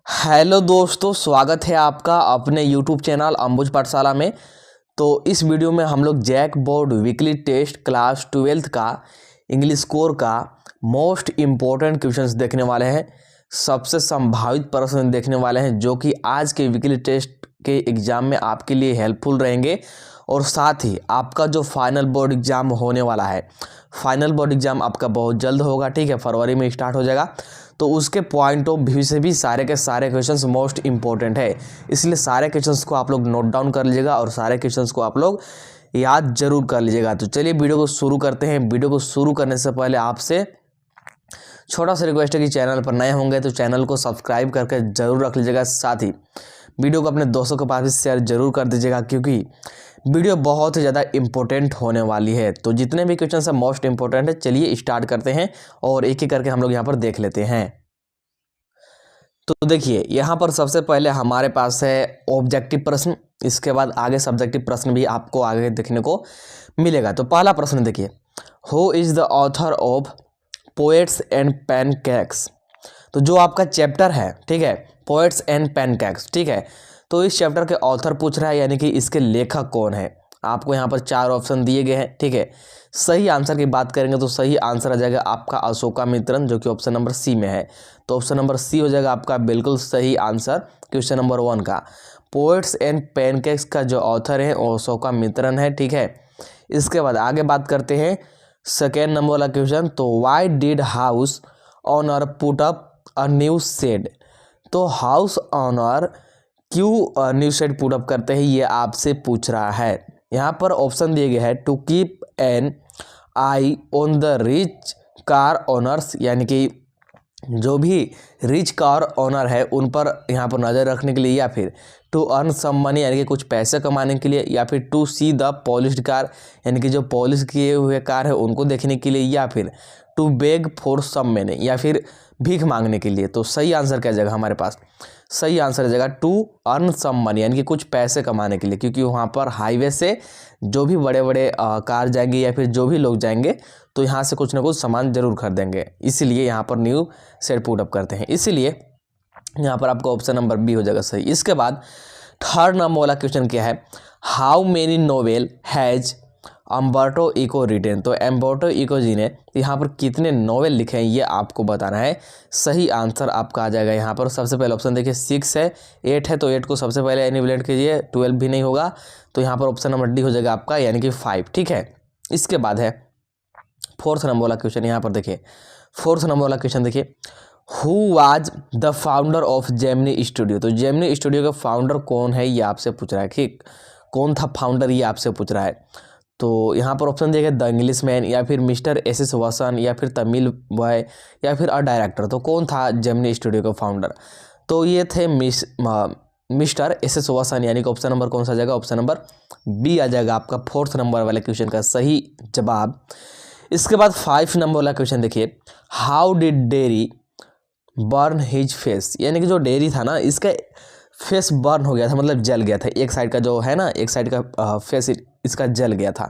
Hello दोस्तों, स्वागत है आपका अपने यूट्यूब चैनल अंबुज पाठशाला में। तो इस वीडियो में हम लोग JAC board weekly test class 12th का इंग्लिश कोर का मोस्ट इम्पोर्टेंट क्वेश्चंस देखने वाले हैं। सबसे संभावित प्रश्न देखने वाले हैं जो कि आज के वीकली टेस्ट के एग्ज़ाम में आपके लिए हेल्पफुल रहेंगे। और साथ ही आपका जो फाइनल बोर्ड एग्ज़ाम होने वाला है, फाइनल बोर्ड एग्ज़ाम आपका बहुत जल्द होगा, ठीक है, फरवरी में स्टार्ट हो जाएगा। तो उसके पॉइंट ऑफ व्यू से भी सारे के सारे क्वेश्चंस मोस्ट इंपॉर्टेंट है, इसलिए सारे क्वेश्चंस को आप लोग नोट डाउन कर लीजिएगा और सारे क्वेश्चंस को आप लोग याद जरूर कर लीजिएगा। तो चलिए वीडियो को शुरू करते हैं। वीडियो को शुरू करने से पहले आपसे छोटा सा रिक्वेस्ट है कि चैनल पर नए होंगे तो चैनल को सब्सक्राइब करके जरूर रख लीजिएगा। साथ ही वीडियो को अपने दोस्तों के पास भी शेयर जरूर कर दीजिएगा, क्योंकि वीडियो बहुत ही ज़्यादा इंपॉर्टेंट होने वाली है। तो जितने भी क्वेश्चन है मोस्ट इंपॉर्टेंट है। चलिए स्टार्ट करते हैं और एक एक करके हम लोग यहाँ पर देख लेते हैं। तो देखिए यहाँ पर सबसे पहले हमारे पास है ऑब्जेक्टिव प्रश्न, इसके बाद आगे सब्जेक्टिव प्रश्न भी आपको आगे देखने को मिलेगा। तो पहला प्रश्न देखिए, who is the author of poets and pancakes. तो जो आपका चैप्टर है, ठीक है, पोएट्स एंड पैनकेक्स, ठीक है, तो इस चैप्टर के ऑथर पूछ रहा है, यानी कि इसके लेखक कौन है। आपको यहाँ पर 4 ऑप्शन दिए गए हैं, ठीक है। सही आंसर की बात करेंगे तो सही आंसर आ जाएगा आपका अशोकामित्रन, जो कि ऑप्शन नंबर सी में है। तो ऑप्शन नंबर सी हो जाएगा आपका बिल्कुल सही आंसर क्वेश्चन नंबर 1 का। पोएट्स एंड पैनकेक्स का जो ऑथर है वो अशोकामित्रन है, ठीक है। इसके बाद आगे बात करते हैं सेकेंड नंबर वाला क्वेश्चन। तो why did house owner put up a new shed. तो हाउस ऑनर क्यों न्यू शेड पुट अप करते हैं, ये आपसे पूछ रहा है। यहाँ पर ऑप्शन दिए गए हैं to keep an eye on the rich car owners, यानी कि जो भी रिच कार ओनर है उन पर यहाँ पर नज़र रखने के लिए, या फिर टू अर्न सम मनी, यानी कि कुछ पैसे कमाने के लिए, या फिर to see the polished car, यानी कि जो पॉलिश किए हुए कार है उनको देखने के लिए, या फिर to beg for some money, या फिर भीख मांगने के लिए। तो सही आंसर क्या जाएगा हमारे पास, सही आंसर आ जाएगा टू अर्न सम मनी, यानी कि कुछ पैसे कमाने के लिए, क्योंकि वहाँ पर हाईवे से जो भी बड़े बड़े कार जाएंगे या फिर जो भी लोग जाएंगे तो यहाँ से कुछ ना कुछ सामान जरूर खरीदेंगे, इसीलिए यहाँ पर न्यू शेड पुट अप करते हैं। इसीलिए यहाँ पर आपका ऑप्शन नंबर बी हो जाएगा सही। इसके बाद थर्ड नंबर वाला क्वेश्चन क्या है, how many novel has Umberto Eco written. तो अम्बर्टो इको जी ने यहाँ पर कितने नोवेल लिखे हैं ये आपको बताना है। सही आंसर आपका आ जाएगा यहाँ पर। सबसे पहले ऑप्शन देखिए 6 है, 8 है, तो 8 को सबसे पहले एनिबलेट कीजिए, 12 भी नहीं होगा, तो यहाँ पर ऑप्शन नंबर डी हो जाएगा आपका, यानी कि 5, ठीक है। इसके बाद है फोर्थ नंबर वाला क्वेश्चन। यहाँ पर देखिए फोर्थ नंबर वाला क्वेश्चन देखिए, who was the founder of Gemini studio. तो जेमिनी स्टूडियो का फाउंडर कौन है ये आपसे पूछ रहा है, ठीक, कौन था फाउंडर ये आपसे पूछ रहा है। तो यहाँ पर ऑप्शन दिया गया द इंग्लिश मैन, या फिर मिस्टर एस वासन, या फिर तमिल बॉय, या फिर अ डायरेक्टर। तो कौन था जेमिनी स्टूडियो का फाउंडर, तो ये थे मिस्टर एस वासन, यानी कि ऑप्शन नंबर कौन सा आ जाएगा, ऑप्शन नंबर बी आ जाएगा आपका फोर्थ नंबर वाले क्वेश्चन का सही जवाब। इसके बाद 5 नंबर वाला क्वेश्चन देखिए, how did dairy burn his face. यानी कि जो डेरी था ना, इसका फेस बर्न हो गया था, मतलब जल गया था, एक साइड का जो है ना, एक साइड का फेस इसका जल गया था।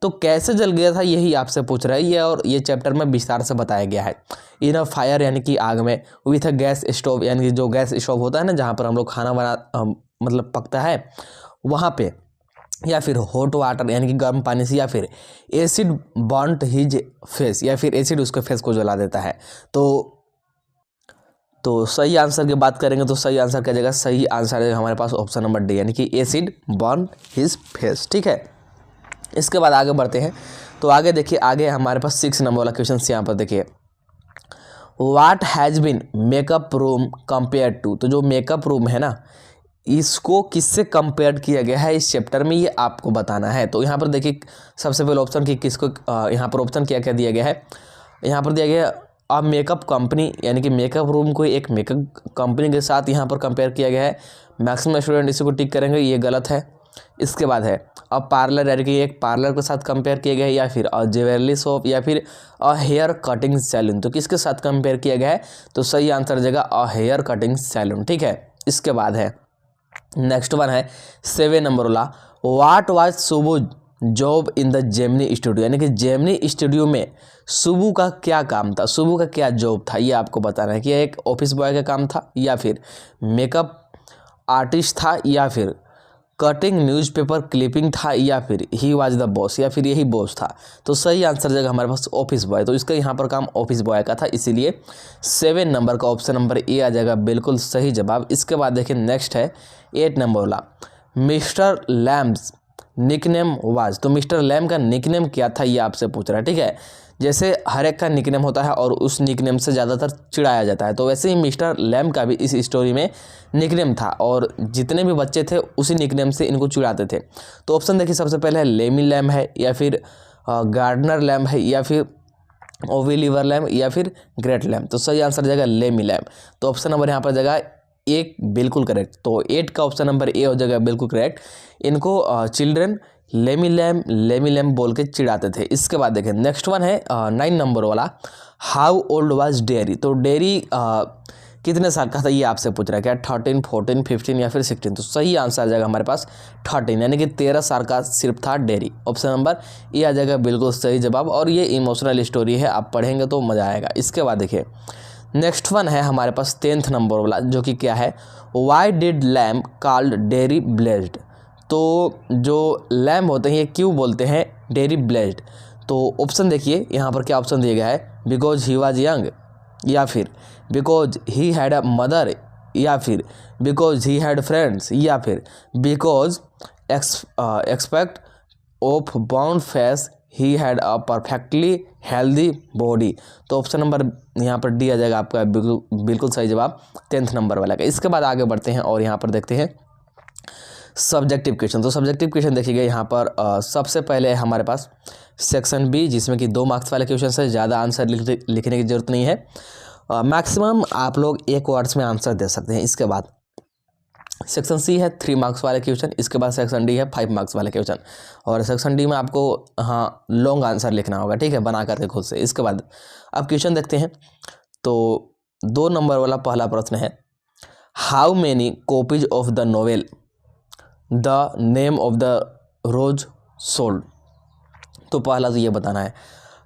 तो कैसे जल गया था यही आपसे पूछ रहा है ये, और ये चैप्टर में विस्तार से बताया गया है। इन अ फायर, यानी कि आग में, विथ अ गैस स्टोव, यानी कि जो गैस स्टोव होता है ना जहाँ पर हम लोग खाना मतलब पकता है वहाँ पे, या फिर हॉट वाटर, यानी कि गर्म पानी से, या फिर एसिड बर्नट हिज फेस, या फिर एसिड उसके फेस को जला देता है। तो सही आंसर की बात करेंगे तो सही आंसर क्या जाएगा, सही आंसर है हमारे पास ऑप्शन नंबर डी, यानी कि एसिड बर्न हिज फेस, ठीक है। इसके बाद आगे बढ़ते हैं। तो आगे देखिए, आगे हमारे पास 6 नंबर वाला क्वेश्चन यहाँ पर देखिए, what has been makeup room compare to. तो जो मेकअप रूम है ना, इसको किससे कंपेयर किया गया है इस चैप्टर में, ये आपको बताना है। तो यहाँ पर देखिए सबसे पहले ऑप्शन की किसको, यहाँ पर ऑप्शन क्या क्या दिया गया है, यहाँ पर दिया गया अब मेकअप कंपनी, यानी कि मेकअप रूम को एक मेकअप कंपनी के साथ यहाँ पर कंपेयर किया गया है। मैक्सिमम स्टूडेंट इसी को टिक करेंगे, ये गलत है। इसके बाद है अब पार्लर, यानी कि एक पार्लर के साथ कंपेयर किया गया है, या फिर ज्वेलरी शॉप, या फिर अ हेयर कटिंग सैलून। तो किसके साथ कंपेयर किया गया है, तो सही आंसर देगा अ हेयर कटिंग सैलून, ठीक है। इसके बाद है नेक्स्ट वन है 7 नंबर वाला, what was Subuj job in the Gemini Studio, यानी कि जेमिनी स्टूडियो में सुबू का क्या काम था, सुबू का क्या जॉब था, ये आपको बताना है कि एक ऑफिस बॉय का काम था, या फिर मेकअप आर्टिस्ट था, या फिर कटिंग न्यूज़पेपर क्लिपिंग था, या फिर ही वाज द बॉस, या फिर यही बॉस था। तो सही आंसर जाएगा हमारे पास ऑफिस बॉय। तो इसका यहाँ पर काम ऑफिस बॉय का था, इसीलिए 7 नंबर का ऑप्शन नंबर ए आ जाएगा बिल्कुल सही जवाब। इसके बाद देखिए नेक्स्ट है 8 नंबर वाला, मिस्टर लैम्स निकनेम वाज। तो मिस्टर लैम का निकनेम क्या था, ये आपसे पूछ रहा है, ठीक है। जैसे हर एक का निकनेम होता है और उस निकनेम से ज़्यादातर चिढ़ाया जाता है, तो वैसे ही मिस्टर लैम का भी इस स्टोरी में निकनेम था और जितने भी बच्चे थे उसी निकनेम से इनको चिढ़ाते थे। तो ऑप्शन देखिए, सबसे पहले है लेमी लैम है, या फिर गार्डनर लैम है, या फिर ओविलीवर लैम, या फिर ग्रेट लैम। तो सही आंसर जाएगा लेमी लैम। तो ऑप्शन नंबर यहाँ पर जाएगा एक बिल्कुल करेक्ट। तो 8 का ऑप्शन नंबर ए हो जाएगा बिल्कुल करेक्ट। इनको चिल्ड्रन लेमी लैम बोल के चिढ़ाते थे। इसके बाद देखें नेक्स्ट वन है 9 नंबर वाला, हाउ ओल्ड वाज डेयरी। तो डेयरी कितने साल का था, ये आपसे पूछ रहा है, क्या 13, 14, 15 या फिर 16। तो सही आंसर आ जाएगा हमारे पास 13, यानी कि 13 साल का सिर्फ था डेयरी। ऑप्शन नंबर ए आ जाएगा बिल्कुल सही जवाब। और ये इमोशनल स्टोरी है, आप पढ़ेंगे तो मज़ा आएगा। इसके बाद देखिए नेक्स्ट वन है हमारे पास 10th नंबर वाला, जो कि क्या है, why did Lamb called Derry blessed. तो जो लैम होते हैं ये क्यों बोलते हैं डेयरी ब्लेस्ड। तो ऑप्शन देखिए यहाँ पर क्या ऑप्शन दिया गया है, बिकॉज ही वाज यंग, या फिर because he had a mother, या फिर बिकॉज ही हैड फ्रेंड्स, या फिर because expect of bound face he had a perfectly healthy body. तो ऑप्शन नंबर यहाँ पर डी आ जाएगा आपका बिल्कुल सही जवाब 10th नंबर वाला का। इसके बाद आगे बढ़ते हैं और यहाँ पर देखते हैं सब्जेक्टिव क्वेश्चन। तो सब्जेक्टिव क्वेश्चन देखिएगा यहाँ पर सबसे पहले है हमारे पास सेक्शन बी, जिसमें कि 2 मार्क्स वाले क्वेश्चन है, ज़्यादा आंसर लिखने की जरूरत नहीं है। मैक्सिमम आप लोग 1 वर्ड्स में आंसर दे सकते हैं। इसके बाद सेक्शन सी है 3 मार्क्स वाले क्वेश्चन। इसके बाद सेक्शन डी है 5 मार्क्स वाले क्वेश्चन, और सेक्शन डी में आपको लॉन्ग आंसर लिखना होगा, ठीक है, बना करके खुद से। इसके बाद अब क्वेश्चन देखते हैं। तो 2 नंबर वाला पहला प्रश्न है, how many copies of the novel the name of the rose sold. तो पहला तो ये बताना है,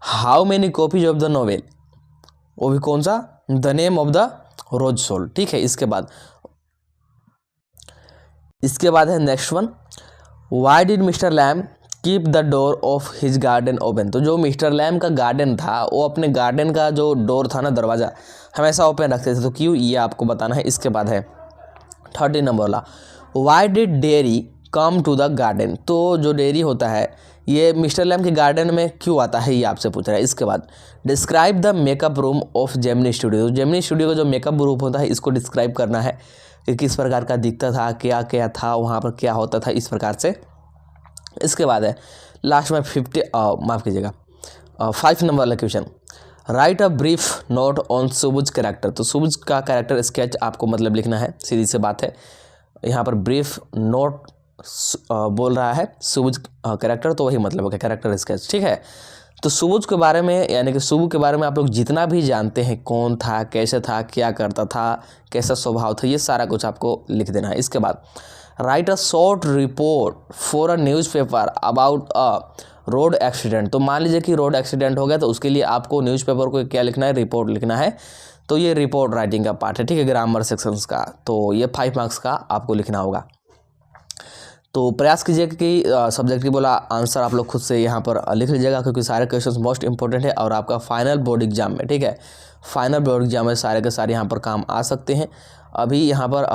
how many copies of the novel, वो भी कौन सा, the name of the rose sold, ठीक है। इसके बाद है next one, why did mister Lamb keep the door of his garden open. तो जो मिस्टर लैम का गार्डन था वो अपने गार्डन का जो डोर था ना, दरवाज़ा, हमेशा ओपन रखते थे, तो क्यों, ये आपको बताना है। इसके बाद है 30 नंबर वाला, why did Derry come to the garden. तो जो डेयरी होता है ये मिस्टर लैम के गार्डन में क्यों आता है, ये आपसे पूछ रहा है। इसके बाद describe the makeup room of Gemini studio. Gemini studio का जो मेकअप रूम होता है इसको डिस्क्राइब करना है कि किस प्रकार का दिखता था, क्या क्या था वहाँ पर, क्या होता था, इस प्रकार से। इसके बाद है लास्ट में 5 नंबर वाला question, write a brief note on Subuj character. तो सुबुज का कैरेक्टर स्केच आपको मतलब लिखना है, सीधी सी बात है। यहाँ पर ब्रीफ नोट बोल रहा है सुबुज कैरेक्टर, तो वही मतलब होगा कैरेक्टर स्केच, ठीक है। तो सुबुज के बारे में, यानी कि सुबु के बारे में आप लोग जितना भी जानते हैं, कौन था, कैसे था, क्या करता था, कैसा स्वभाव था, ये सारा कुछ आपको लिख देना है। इसके बाद right a short report for a newspaper about a road accident. तो मान लीजिए कि रोड एक्सीडेंट हो गया, तो उसके लिए आपको न्यूज़पेपर को क्या लिखना है, रिपोर्ट लिखना है। तो ये रिपोर्ट राइटिंग का पार्ट है, ठीक है, ग्रामर सेक्शंस का। तो ये 5 मार्क्स का आपको लिखना होगा। तो प्रयास कीजिएगा कि सब्जेक्टिव वाला आंसर आप लोग खुद से यहाँ पर लिख लीजिएगा, क्योंकि सारे क्वेश्चंस मोस्ट इंपॉर्टेंट है और आपका फाइनल बोर्ड एग्जाम में, ठीक है, फाइनल बोर्ड एग्जाम में सारे के सारे यहाँ पर काम आ सकते हैं। अभी यहाँ पर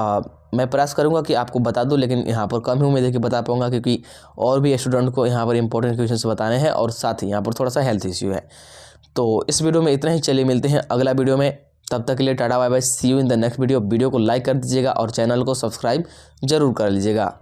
मैं प्रयास करूँगा कि आपको बता दूँ, लेकिन यहाँ पर कम ही उम्मीद है कि बता पाऊँगा, क्योंकि और भी स्टूडेंट को यहाँ पर इंपॉर्टेंट क्वेश्चन बताने हैं और साथ ही यहाँ पर थोड़ा सा हेल्थ इश्यू है। तो इस वीडियो में इतना ही, चलिए मिलते हैं अगला वीडियो में। तब तक के लिए tata bye bye, see you in the next video. Video को लाइक कर दीजिएगा और चैनल को सब्सक्राइब जरूर कर लीजिएगा।